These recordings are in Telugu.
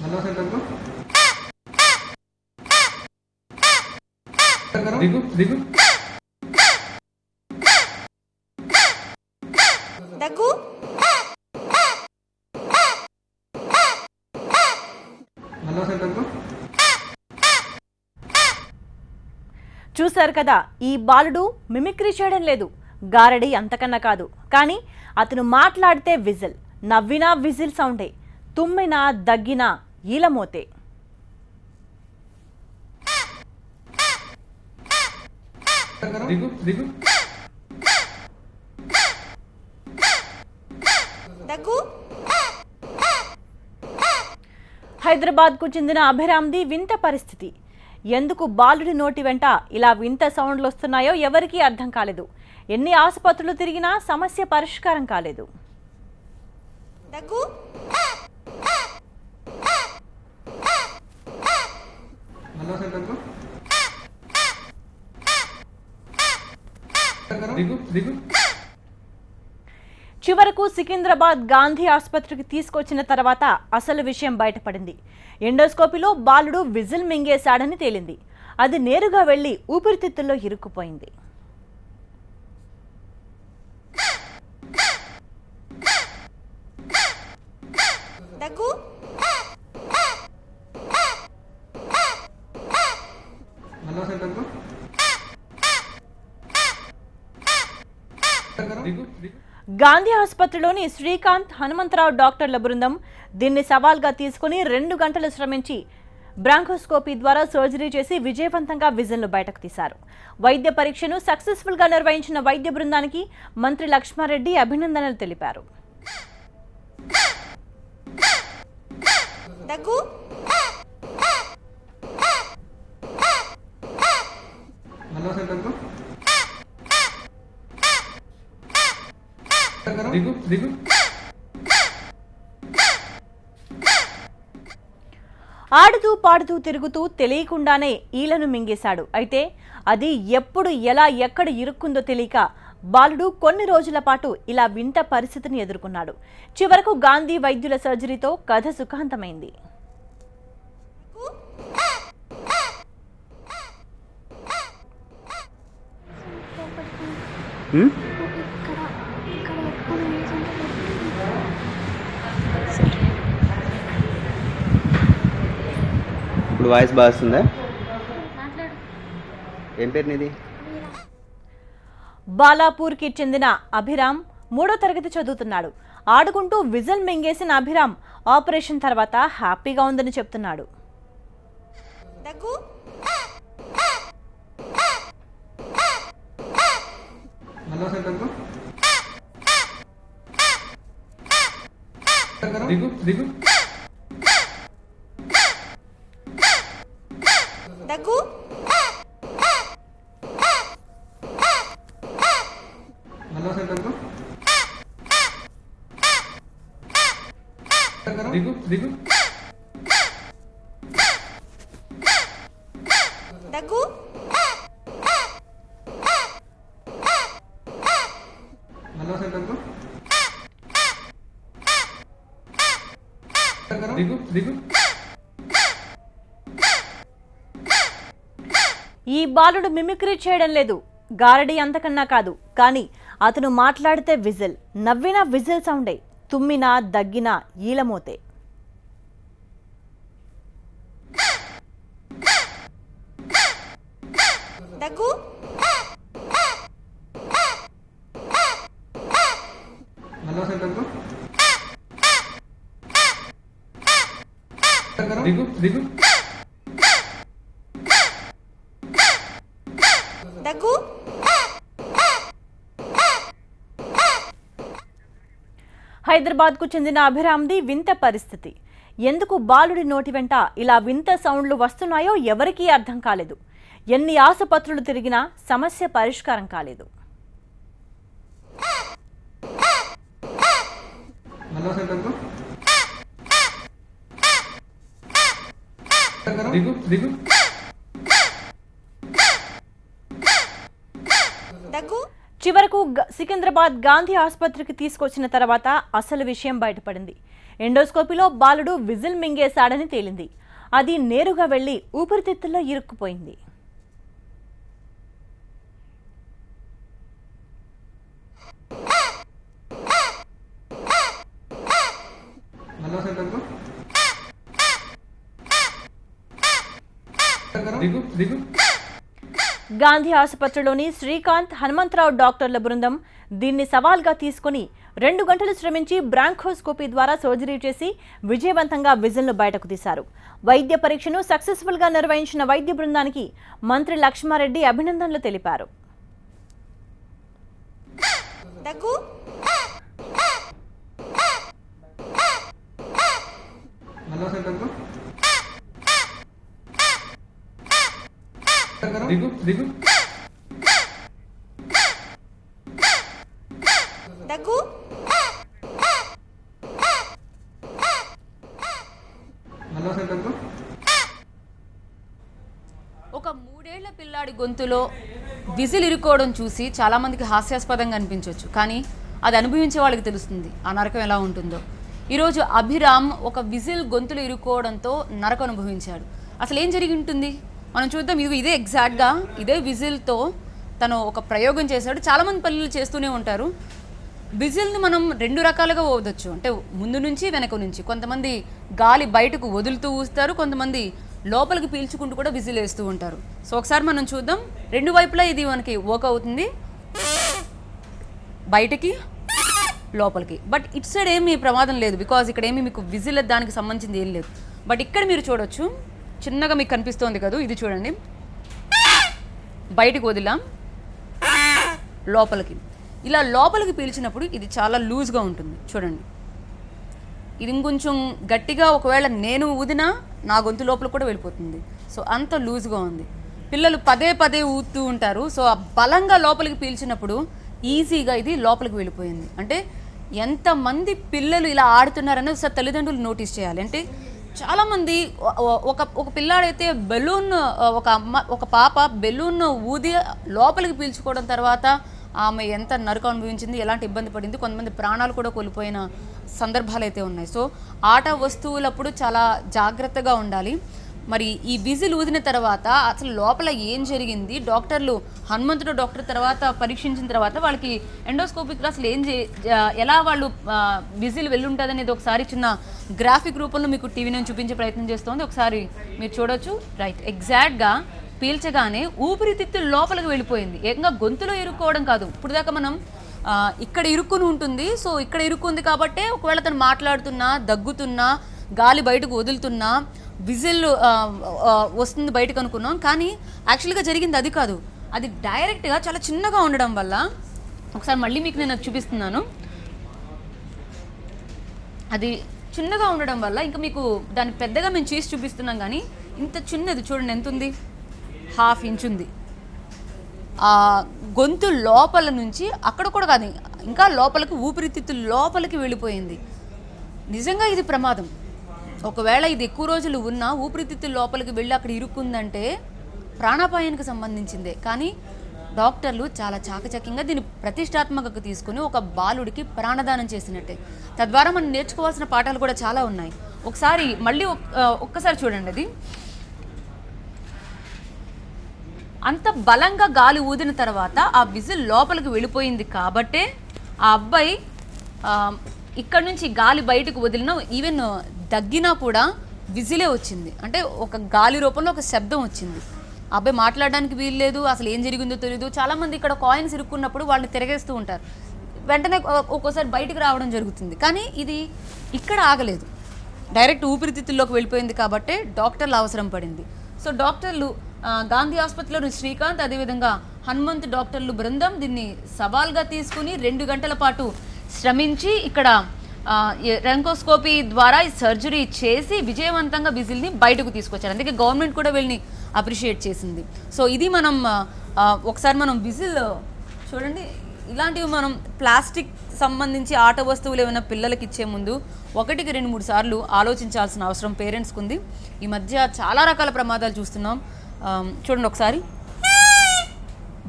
हेलो सेंटर को देखो देखो దగ్గు हेलो सेंटर को చూశారు కదా, ఈ బాలుడు మిమిక్రీ చేయడం లేదు, గారడి అంతకన్నా కాదు. కానీ అతను మాట్లాడితే విజిల్, నవ్వినా విజిల్ సౌండే, తుమ్మినా దగ్గినా ఈలమోతే. देखो देखो దగ్గు హైదరాబాద్కు చెందిన అభిరామ్ది వింత పరిస్థితి. ఎందుకు బాలుడి నోటి వెంట ఇలా వింత సౌండ్లు వస్తున్నాయో ఎవరికీ అర్థం కాలేదు. ఎన్ని ఆసుపత్రులు తిరిగినా సమస్య పరిష్కారం కాలేదు. దగ్గు हेलो सेंटर को देखो देखो చివరకు సికింద్రాబాద్ గాంధీ ఆసుపత్రికి తీసుకొచ్చిన తర్వాత అసలు విషయం బయటపడింది. ఎండోస్కోపీలో బాలుడు విజిల్ మింగేశాడని తేలింది. అది నేరుగా వెళ్లి ఊపిరితిత్తుల్లో ఇరుక్కుపోయింది. దగ్గు हेलो सेंटर को देखो देखो గాంధీ ఆసుపత్రిలోని శ్రీకాంత్, హనుమంతరావు డాక్టర్ల బృందం దీన్ని సవాల్గా తీసుకుని 2 గంటలు శ్రమించి బ్రాంకోస్కోపీ ద్వారా సర్జరీ చేసి విజయవంతంగా విజన్లు బయటకు తీశారు. వైద్య పరీక్షను సక్సెస్ఫుల్ గా నిర్వహించిన వైద్య బృందానికి మంత్రి లక్ష్మారెడ్డి అభినందనలు తెలిపారు. దగ్గు हेलो सेंटर को देखो देखो ఆడుతూ పాడుతూ తిరుగుతూ తెలియకుండానే ఈలను మింగేశాడు. అయితే అది ఎప్పుడు ఎలా ఎక్కడ ఇరుక్కుందో తెలియక బాలుడు కొన్ని రోజుల పాటు ఇలా వింత పరిస్థితిని ఎదుర్కొన్నాడు. చివరకు గాంధీ వైద్యుల సర్జరీతో కథ సుఖాంతమైంది. ఇప్పుడు వాయిస్ బాగా వస్తుందా? ఏం పేరు నీది? బాలాపూర్కి చెందిన అభిరామ్ 3వ తరగతి చదువుతున్నాడు. ఆడుకుంటూ విజిల్ మింగేసిన అభిరామ్ ఆపరేషన్ తర్వాత హ్యాపీగా ఉందని చెప్తున్నాడు. దగ్గు हेलो सेंटर को देखो देखो దగ్గు हेलो सेंटर को देखो देखो దగ్గు हेलो सेंटर को देखो देखो ఈ బాలుడు మిమిక్రీ చేయడం లేదు, గారడి అంతకన్నా కాదు. కానీ అతను మాట్లాడితే విజిల్, నవ్వినా విజిల్ సౌండే, తుమ్మినా దగ్గినా ఈలమోతే. దగ్గు हेलो सेंटर को देखो देखो దగ్గు హైదరాబాద్కు చెందిన అభిరామ్ది వింత పరిస్థితి. ఎందుకు బాలుడి నోటి వెంట ఇలా వింత సౌండ్లు వస్తున్నాయో ఎవరికీ అర్థం కాలేదు. ఎన్ని ఆసుపత్రులు తిరిగినా సమస్య పరిష్కారం కాలేదు. हेलो सेंटर को देखो देखो దగ్గు చివరకు సికింద్రాబాద్ గాంధీ ఆసుపత్రికి తీసుకొచ్చిన తర్వాత అసలు విషయం బయటపడింది. ఎండోస్కోపీలో బాలుడు విజిల్ మింగేశాడని తేలింది. అది నేరుగా వెళ్లి ఊపిరితిత్తుల్లో ఇరుక్కుపోయింది. గాంధీ ఆసుపత్రిలోని శ్రీకాంత్ హనుమంతరావు డాక్టర్ల బృందం దీన్ని సవాల్గా తీసుకుని 2 గంటలు శ్రమించి బ్రాంకోస్కోపీ ద్వారా సర్జరీ చేసి విజయవంతంగా విజిల్ను బయటకు తీశారు. వైద్య పరీక్షను సక్సెస్ఫుల్ గా నిర్వహించిన వైద్య బృందానికి మంత్రి లక్ష్మారెడ్డి అభినందనలు తెలిపారు. ఒక 3 ఏళ్ల పిల్లాడి గొంతులో విజిల్ ఇరుక్కోవడం చూసి చాలా మందికి హాస్యాస్పదంగా అనిపించవచ్చు, కానీ అది అనుభవించే వాళ్ళకి తెలుస్తుంది ఆ నరకం ఎలా ఉంటుందో. ఈరోజు అభిరామ్ ఒక విజిల్ గొంతులో ఇరుక్కోవడంతో నరకం అనుభవించాడు. అసలు ఏం జరిగి ఉంటుంది మనం చూద్దాం. ఇదే ఎగ్జాక్ట్గా ఇదే విజిల్తో తను ఒక ప్రయోగం చేశాడు. చాలామంది పిల్లలు చేస్తూనే ఉంటారు. విజిల్ని మనం 2 రకాలుగా ఊదొచ్చు, అంటే ముందు నుంచి వెనక నుంచి. కొంతమంది గాలి బయటకు వదులుతూ ఊస్తారు, కొంతమంది లోపలికి పీల్చుకుంటూ కూడా విజిల్ వేస్తూ ఉంటారు. సో ఒకసారి మనం చూద్దాం. 2 వైపులా ఇది మనకి వర్క్ అవుతుంది, బయటకి లోపలికి. బట్ ఇట్ సైడ్ ఏమీ ప్రమాదం లేదు, బికాజ్ ఇక్కడ ఏమి మీకు విజిల్ దానికి సంబంధించింది ఏం లేదు. బట్ ఇక్కడ మీరు చూడొచ్చు, చిన్నగా మీకు కనిపిస్తోంది కదా, ఇది చూడండి, బయటకు వదిలాం, లోపలికి. ఇలా లోపలికి పీల్చినప్పుడు ఇది చాలా లూజ్గా ఉంటుంది చూడండి. ఇది ఇంకొంచెం గట్టిగా ఒకవేళ నేను ఊదినా నా గొంతు లోపల కూడా వెళ్ళిపోతుంది. సో అంత లూజ్గా ఉంది. పిల్లలు పదే పదే ఊదుతూ ఉంటారు. సో ఆ బలంగా లోపలికి పీల్చినప్పుడు ఈజీగా ఇది లోపలికి వెళ్ళిపోయింది. అంటే ఎంతమంది పిల్లలు ఇలా ఆడుతున్నారని ఒకసారి తల్లిదండ్రులు నోటీస్ చేయాలి. అంటే చాలామంది ఒక పిల్లాడైతే బెలూన్, ఒక పాప బెలూన్ ఊది లోపలికి పీల్చుకోవడం తర్వాత ఆమె ఎంత నరకం అనుభవించింది, ఎలాంటి ఇబ్బంది పడింది, కొంతమంది ప్రాణాలు కూడా కోల్పోయిన సందర్భాలు అయితే ఉన్నాయి. సో ఆట వస్తువులప్పుడు చాలా జాగ్రత్తగా ఉండాలి. మరి ఈ విజిల్ ఊదిన తర్వాత అసలు లోపల ఏం జరిగింది, డాక్టర్లు హనుమంతుడు డాక్టర్ తర్వాత పరీక్షించిన తర్వాత వాళ్ళకి ఎండోస్కోపిక్ అసలు ఎలా వాళ్ళు విజిల్ వెళ్ళుంటుంది అనేది ఒకసారి చిన్న గ్రాఫిక్ రూపంలో మీకు టీవీ నుంచి చూపించే ప్రయత్నం చేస్తుంది. ఒకసారి మీరు చూడొచ్చు. రైట్, ఎగ్జాక్ట్గా పీల్చగానే ఊపిరితిత్తులు లోపలికి వెళ్ళిపోయింది. ఏకంగా గొంతులో ఇరుక్కోవడం కాదు. ఇప్పుడు దాకా మనం ఇక్కడ ఇరుక్కుని ఉంటుంది. సో ఇక్కడ ఇరుక్కుంది కాబట్టే ఒకవేళ తను మాట్లాడుతున్నా, దగ్గుతున్నా, గాలి బయటకు వదులుతున్నా విజిల్ వస్తుంది బయటకు అనుకున్నాం. కానీ యాక్చువల్గా జరిగింది అది కాదు. అది డైరెక్ట్గా చాలా చిన్నగా ఉండడం వల్ల, ఒకసారి మళ్ళీ మీకు నేను చూపిస్తున్నాను, అది చిన్నగా ఉండడం వల్ల ఇంకా మీకు దాన్ని పెద్దగా మేము చేసి చూపిస్తున్నాం, కానీ ఇంత చిన్నది చూడండి ఎంత ఉంది, 1/2 ఇంచ్ ఉంది. గొంతు లోపల నుంచి అక్కడ కూడా కాదు, ఇంకా లోపలికి ఊపిరితిత్తులు లోపలికి వెళ్ళిపోయింది. నిజంగా ఇది ప్రమాదం. ఒకవేళ ఇది ఎక్కువ రోజులు ఉన్నా ఊపిరితిత్తులు లోపలికి వెళ్ళి అక్కడ ఇరుక్కుందంటే ప్రాణాపాయానికి సంబంధించిందే. కానీ డాక్టర్లు చాలా చాకచక్యంగా దీన్ని ప్రతిష్టాత్మకంగా తీసుకుని ఒక బాలుడికి ప్రాణదానం చేసినట్టే. తద్వారా మనం నేర్చుకోవాల్సిన పాఠాలు కూడా చాలా ఉన్నాయి. ఒకసారి మళ్ళీ ఒక్కసారి చూడండి. అది అంత బలంగా గాలి ఊదిన తర్వాత ఆ విజిల్ లోపలికి వెళ్ళిపోయింది కాబట్టే ఆ అబ్బాయి ఇక్కడ నుంచి గాలి బయటకు వదిలినా, ఈవెన్ దగ్గినా కూడా విజిలే వచ్చింది. అంటే ఒక గాలి రూపంలో ఒక శబ్దం వచ్చింది. ఆ అబ్బాయి మాట్లాడడానికి వీల్లేదు, అసలు ఏం జరిగిందో తెలియదు. చాలామంది ఇక్కడ కాయిన్స్ ఇరుక్కున్నప్పుడు వాళ్ళని తిరగేస్తూ ఉంటారు, వెంటనే ఒక్కోసారి బయటకు రావడం జరుగుతుంది. కానీ ఇది ఇక్కడ ఆగలేదు, డైరెక్ట్ ఊపిరితిత్తుల్లోకి వెళ్ళిపోయింది కాబట్టే డాక్టర్లు అవసరం పడింది. సో డాక్టర్లు గాంధీ ఆసుపత్రిలోని శ్రీకాంత్, అదేవిధంగా హనుమంత్ డాక్టర్లు బృందం దీన్ని సవాల్గా తీసుకుని 2 గంటల పాటు శ్రమించి ఇక్కడ బ్రాంకోస్కోపీ ద్వారా సర్జరీ చేసి విజయవంతంగా విజిల్ని బయటకు తీసుకొచ్చారు. అందుకే గవర్నమెంట్ కూడా వీళ్ళని అప్రిషియేట్ చేసింది. సో ఇది మనం ఒకసారి మనం విజిల్ చూడండి. ఇలాంటివి మనం ప్లాస్టిక్ సంబంధించి ఆట వస్తువులు ఏమైనా పిల్లలకి ఇచ్చే ముందు 1కి 2-3 సార్లు ఆలోచించాల్సిన అవసరం పేరెంట్స్కి ఉంది. ఈ మధ్య చాలా రకాల ప్రమాదాలు చూస్తున్నాం. చూడండి ఒకసారి,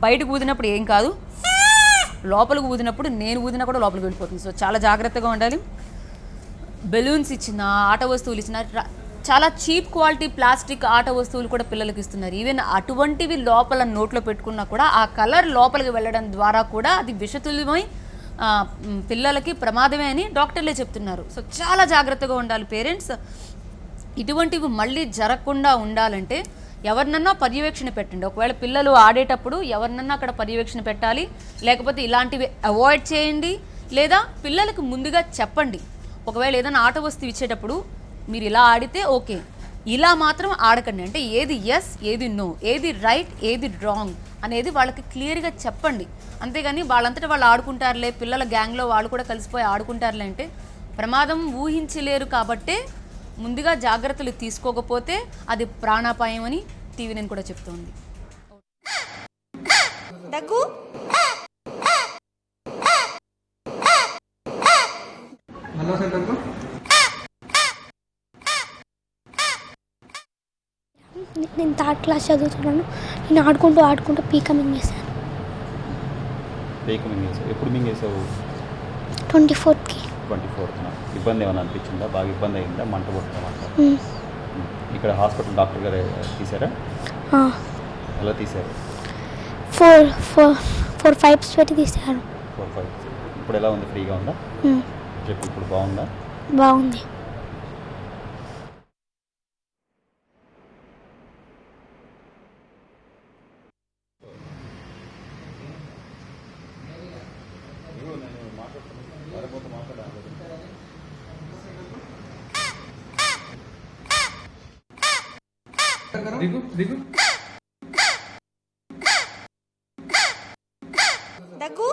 బయటకు ఊదినప్పుడు ఏం కాదు, లోపలికి ఊదినప్పుడు నేను ఊదినా కూడా లోపలికి వెళ్ళిపోతుంది. సో చాలా జాగ్రత్తగా ఉండాలి. బెలూన్స్ ఇచ్చిన, ఆట వస్తువులు ఇచ్చిన, చాలా చీప్ క్వాలిటీ ప్లాస్టిక్ ఆట వస్తువులు కూడా పిల్లలకి ఇస్తున్నారు. ఈవెన్ అటువంటివి లోపల నోట్లో పెట్టుకున్నా కూడా ఆ కలర్ లోపలికి వెళ్ళడం ద్వారా కూడా అది విషతుల్యమై పిల్లలకి ప్రమాదమే అని డాక్టర్లే చెప్తున్నారు. సో చాలా జాగ్రత్తగా ఉండాలి పేరెంట్స్. ఇటువంటివి మళ్ళీ జరగకుండా ఉండాలంటే ఎవరినన్నా పర్యవేక్షణ పెట్టండి. ఒకవేళ పిల్లలు ఆడేటప్పుడు ఎవరినన్నా అక్కడ పర్యవేక్షణ పెట్టాలి, లేకపోతే ఇలాంటివి అవాయిడ్ చేయండి. లేదా పిల్లలకు ముందుగా చెప్పండి, ఒకవేళ ఏదైనా ఆట వస్తువు ఇచ్చేటప్పుడు మీరు ఇలా ఆడితే ఓకే, ఇలా మాత్రం ఆడకండి. అంటే ఏది ఎస్, ఏది నో, ఏది రైట్, ఏది రాంగ్ అనేది వాళ్ళకి క్లియర్గా చెప్పండి. అంతేగాని వాళ్ళంతటా వాళ్ళు ఆడుకుంటారులే, పిల్లల గ్యాంగ్లో వాళ్ళు కూడా కలిసిపోయి ఆడుకుంటారులే అంటే ప్రమాదం ఊహించలేరు. కాబట్టే ముందుగా జాగ్రత్తలు తీసుకోకపోతే అది ప్రాణాపాయం అని టీవీ9 కూడా చెప్తోంది. దగ్గు మళ్ళా సెంటర్కు నేను థర్డ్ క్లాస్ చదువుతున్నాను. నేను ఆడుకుంటూ పీక మింగేశాను. పీక మింగేసావు. ఎప్పుడు మింగేసావు? 24th. 24th. ఇబ్బంది ఏమైనా అనిపించిందా? బాగా ఇబ్బంది అయిందా? మంట పుట్టడం అట్లా? ఇక్కడ హాస్పిటల్ డాక్టర్ గారు తీసారా? ఎలా తీశారు? 4 పైప్స్ పెట్టి తీశారు. 4 పైప్స్. ఇప్పుడు ఎలా ఉంది? ఫ్రీగా ఉందా? చెప్పు, ఇప్పుడు బాగుందా? బాగుంది. దిగు దిగు దగ్గు